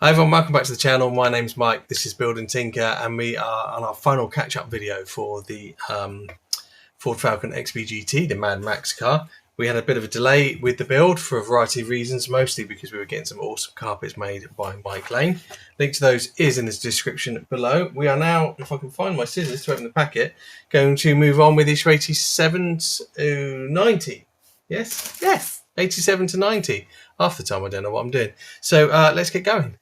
Hi everyone, welcome back to the channel. My name's Mike, this is Build and Tinker, and we are on our final catch-up video for the Ford Falcon XB-GT, the Mad Max car. We had a bit of a delay with the build for a variety of reasons, mostly because we were getting some awesome carpets made by Mike Lane. Link to those is in the description below. We are now, if I can find my scissors to open the packet, going to move on with issue 87 to 90. Yes? Yes! 87 to 90. Half the time I don't know what I'm doing. So let's get going.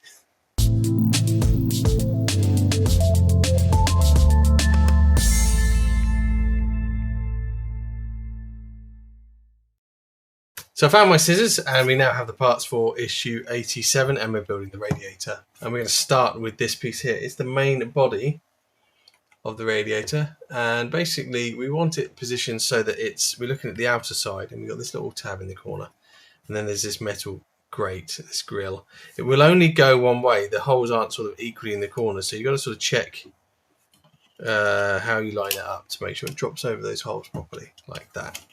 So I found my scissors and we now have the parts for issue 87 and we're building the radiator. And we're going to start with this piece here. It's the main body of the radiator, and basically we want it positioned so that we're looking at the outer side, and we've got this little tab in the corner, and then there's this metal grate, this grill. It will only go one way. The holes aren't sort of equally in the corner, so you've got to sort of check how you line it up to make sure it drops over those holes properly, like that.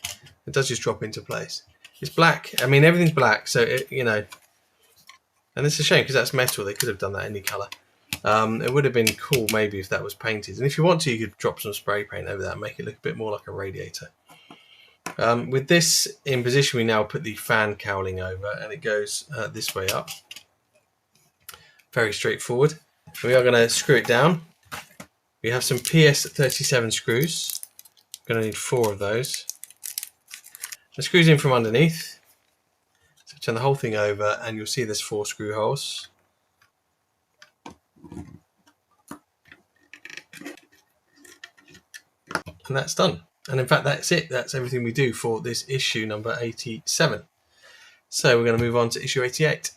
It does just drop into place. It's black. I mean, everything's black, so you know. And it's a shame because that's metal. They could have done that any colour. It would have been cool maybe if that was painted. And if you want to, you could drop some spray paint over that and make it look a bit more like a radiator. With this in position, we now put the fan cowling over, and it goes this way up. Very straightforward. We are going to screw it down. We have some PS37 screws. Going to need 4 of those. The screws in from underneath. So turn the whole thing over and you'll see there's 4 screw holes. And that's done. And in fact, that's it. That's everything we do for this issue number 87. So we're going to move on to issue 88.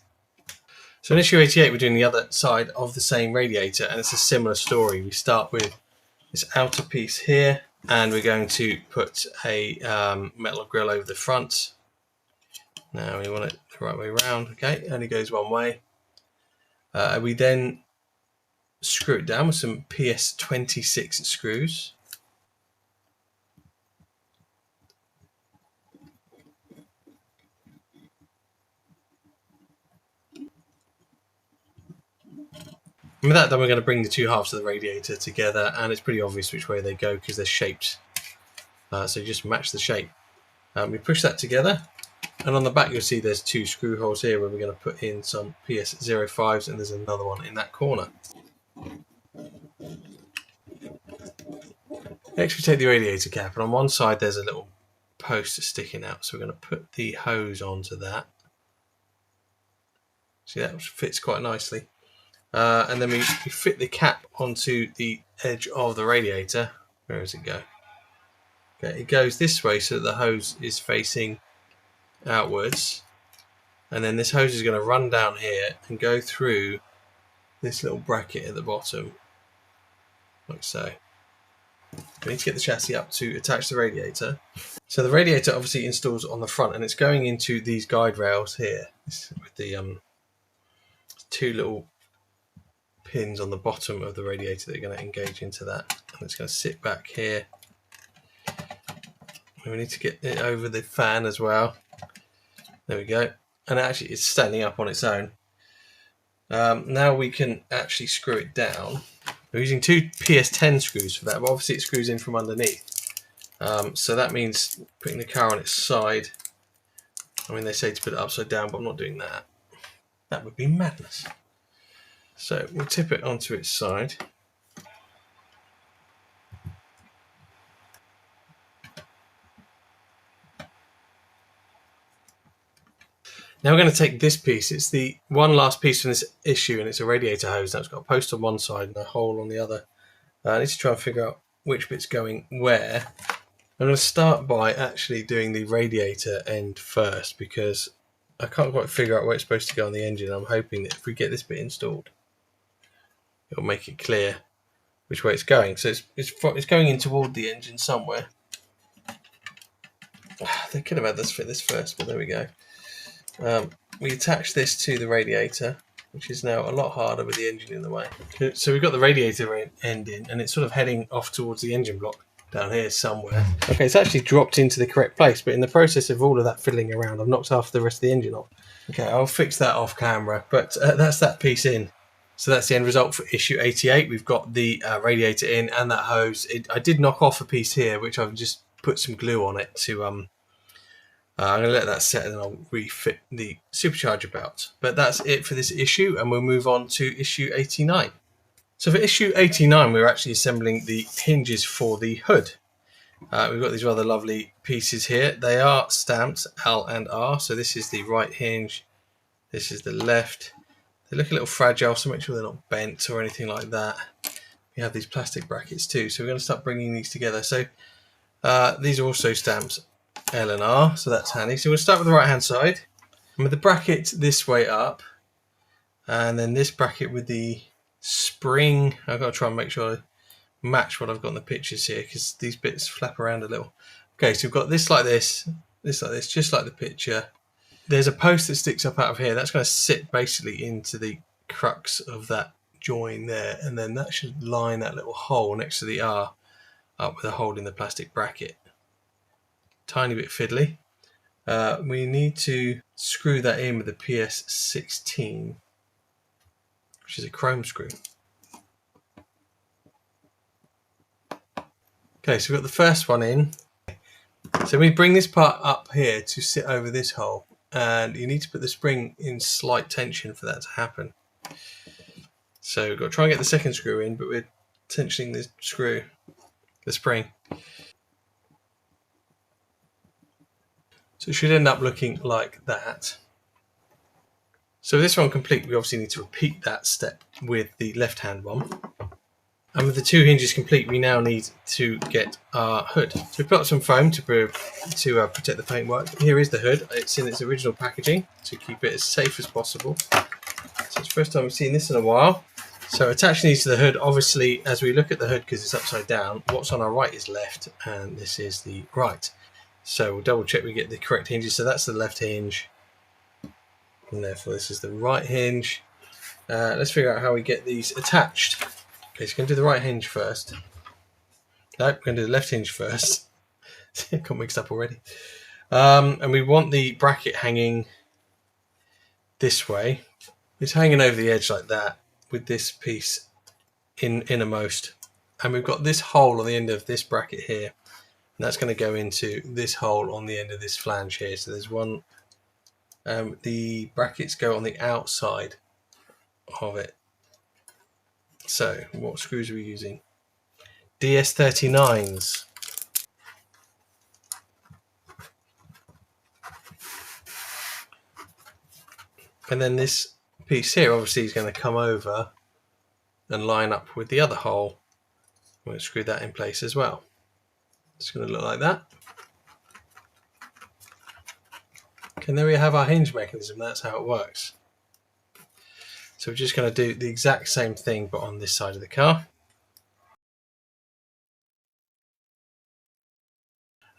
So in issue 88, we're doing the other side of the same radiator, and it's a similar story. We start with this outer piece here, and we're going to put a metal grill over the front. Now we want it the right way around. Okay, it only goes one way. We then screw it down with some PS26 screws. And with that done, we're going to bring the 2 halves of the radiator together, and it's pretty obvious which way they go because they're shaped. So you just match the shape. We push that together, and on the back you'll see there's 2 screw holes here where we're going to put in some PS05s, and there's another one in that corner. Next we take the radiator cap, and on one side there's a little post sticking out, so we're going to put the hose onto that. See, that fits quite nicely. And then we fit the cap onto the edge of the radiator. Where does it go? Okay, it goes this way so that the hose is facing outwards, and then this hose is going to run down here and go through this little bracket at the bottom, like so. We need to get the chassis up to attach the radiator. So the radiator obviously installs on the front, and it's going into these guide rails here with the 2 little pins on the bottom of the radiator that are going to engage into that, and it's going to sit back here. And we need to get it over the fan as well. There we go. And actually it's standing up on its own. Now we can actually screw it down. We're using 2 PS10 screws for that, but obviously it screws in from underneath. So that means putting the car on its side. I mean, they say to put it upside down, but I'm not doing that. That would be madness. So we'll tip it onto its side. Now we're going to take this piece. It's the one last piece from this issue, and it's a radiator hose. Now it's got a post on one side and a hole on the other. I need to try and figure out which bit's going where. I'm going to start by actually doing the radiator end first, because I can't quite figure out where it's supposed to go on the engine. I'm hoping that if we get this bit installed, it'll make it clear which way it's going. So it's going in toward the engine somewhere. They could have had this fit this first, but there we go. We attach this to the radiator, which is now a lot harder with the engine in the way. So we've got the radiator end in, and it's sort of heading off towards the engine block down here somewhere. Okay, it's actually dropped into the correct place, but in the process of all of that fiddling around, I've knocked half the rest of the engine off. Okay, I'll fix that off camera, but that's that piece in. So that's the end result for issue 88. We've got the radiator in and that hose. I did knock off a piece here, which I've just put some glue on it to... I'm going to let that set and then I'll refit the supercharger belt. But that's it for this issue, and we'll move on to issue 89. So for issue 89, we're actually assembling the hinges for the hood. We've got these rather lovely pieces here. They are stamped L and R. So this is the right hinge. This is the left. They look a little fragile, so make sure they're not bent or anything like that. We have these plastic brackets too. So we're going to start bringing these together. So these are also stamped L and R. So that's handy. So we'll start with the right hand side. And with the bracket this way up. And then this bracket with the spring. I've got to try and make sure I match what I've got in the pictures here, because these bits flap around a little. Okay, so we've got this like this, this like this, just like the picture. There's a post that sticks up out of here. That's going to sit basically into the crux of that join there, and then that should line that little hole next to the R up with a hole in the plastic bracket. Tiny bit fiddly. We need to screw that in with the PS16, which is a chrome screw. Okay, so we've got the first one in. So we bring this part up here to sit over this hole, and you need to put the spring in slight tension for that to happen. So we've got to try and get the second screw in, but we're tensioning the spring. So it should end up looking like that. So with this one complete, we obviously need to repeat that step with the left-hand one. And with the two hinges complete, we now need to get our hood. So we've put up some foam to protect the paintwork. Here is the hood. It's in its original packaging to keep it as safe as possible. So it's the first time we've seen this in a while. So attaching these to the hood, obviously, as we look at the hood, because it's upside down, what's on our right is left, and this is the right. So we'll double check we get the correct hinges. So that's the left hinge, and therefore this is the right hinge. Let's figure out how we get these attached. Okay, so we're going to do the right hinge first. No, we're going to do the left hinge first. Got mixed up already. And we want the bracket hanging this way. It's hanging over the edge like that, with this piece innermost. And we've got this hole on the end of this bracket here. And that's going to go into this hole on the end of this flange here. So there's one. The brackets go on the outside of it. So what screws are we using? DS39s. And then this piece here obviously is going to come over and line up with the other hole. We're going to screw that in place as well. It's going to look like that. Okay, and there we have our hinge mechanism. That's how it works. So we're just going to do the exact same thing, but on this side of the car.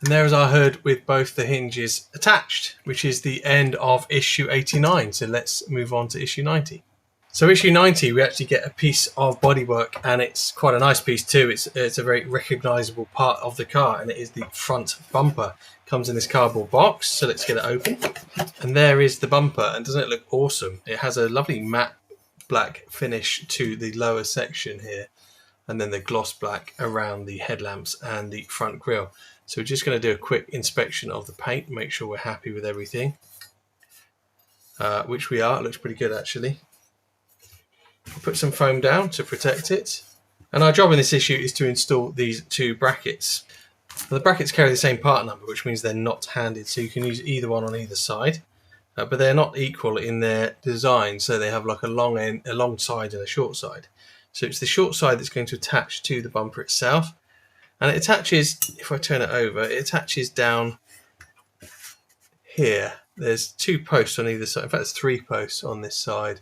And there is our hood with both the hinges attached, which is the end of issue 89. So let's move on to issue 90. So issue 90, we actually get a piece of bodywork, and it's quite a nice piece too. It's a very recognisable part of the car, and it is the front bumper. It comes in this cardboard box, so let's get it open. And there is the bumper, and doesn't it look awesome? It has a lovely matte black finish to the lower section here, and then the gloss black around the headlamps and the front grille. So we're just going to do a quick inspection of the paint, make sure we're happy with everything, which we are. It looks pretty good actually. We'll put some foam down to protect it, and our job in this issue is to install these two brackets. Now, the brackets carry the same part number, which means they're not handed, so you can use either one on either side. But they're not equal in their design, so they have like a long end, a long side and a short side. So it's the short side that's going to attach to the bumper itself, and it attaches, if I turn it over, it attaches down here. There's two posts on either side. In fact, there's three posts on this side,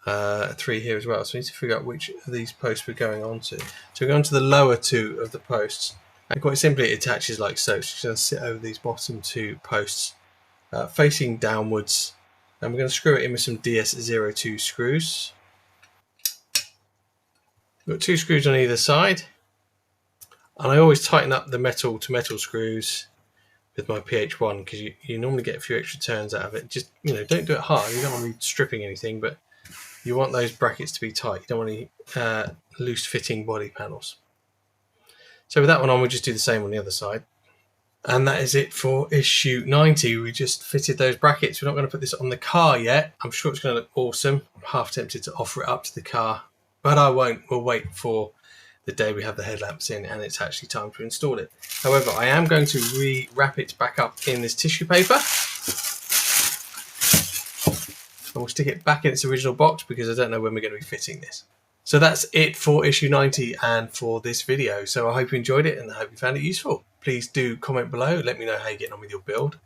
three here as well. So we need to figure out which of these posts we're going on to. So we're going to the lower two of the posts, and quite simply it attaches like so. So it's going to sit over these bottom two posts, facing downwards, and we're going to screw it in with some DS02 screws. We've got two screws on either side. And I always tighten up the metal to metal screws with my PH1 because you normally get a few extra turns out of it. Just, don't do it hard. You don't want to be stripping anything, but you want those brackets to be tight. You don't want any loose fitting body panels. So with that one on, we'll just do the same on the other side. And that is it for issue 90. We just fitted those brackets. We're not going to put this on the car yet. I'm sure it's going to look awesome. I'm half tempted to offer it up to the car, but I won't. We'll wait for the day we have the headlamps in and it's actually time to install it. However, I am going to re-wrap it back up in this tissue paper. And we'll stick it back in its original box because I don't know when we're going to be fitting this. So that's it for issue 90 and for this video. So I hope you enjoyed it and I hope you found it useful. Please do comment below. Let me know how you're getting on with your build.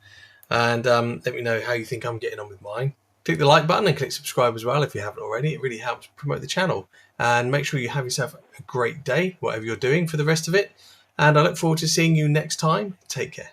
And let me know how you think I'm getting on with mine. Click the like button and click subscribe as well if you haven't already. It really helps promote the channel. And make sure you have yourself a great day, whatever you're doing for the rest of it. And I look forward to seeing you next time. Take care.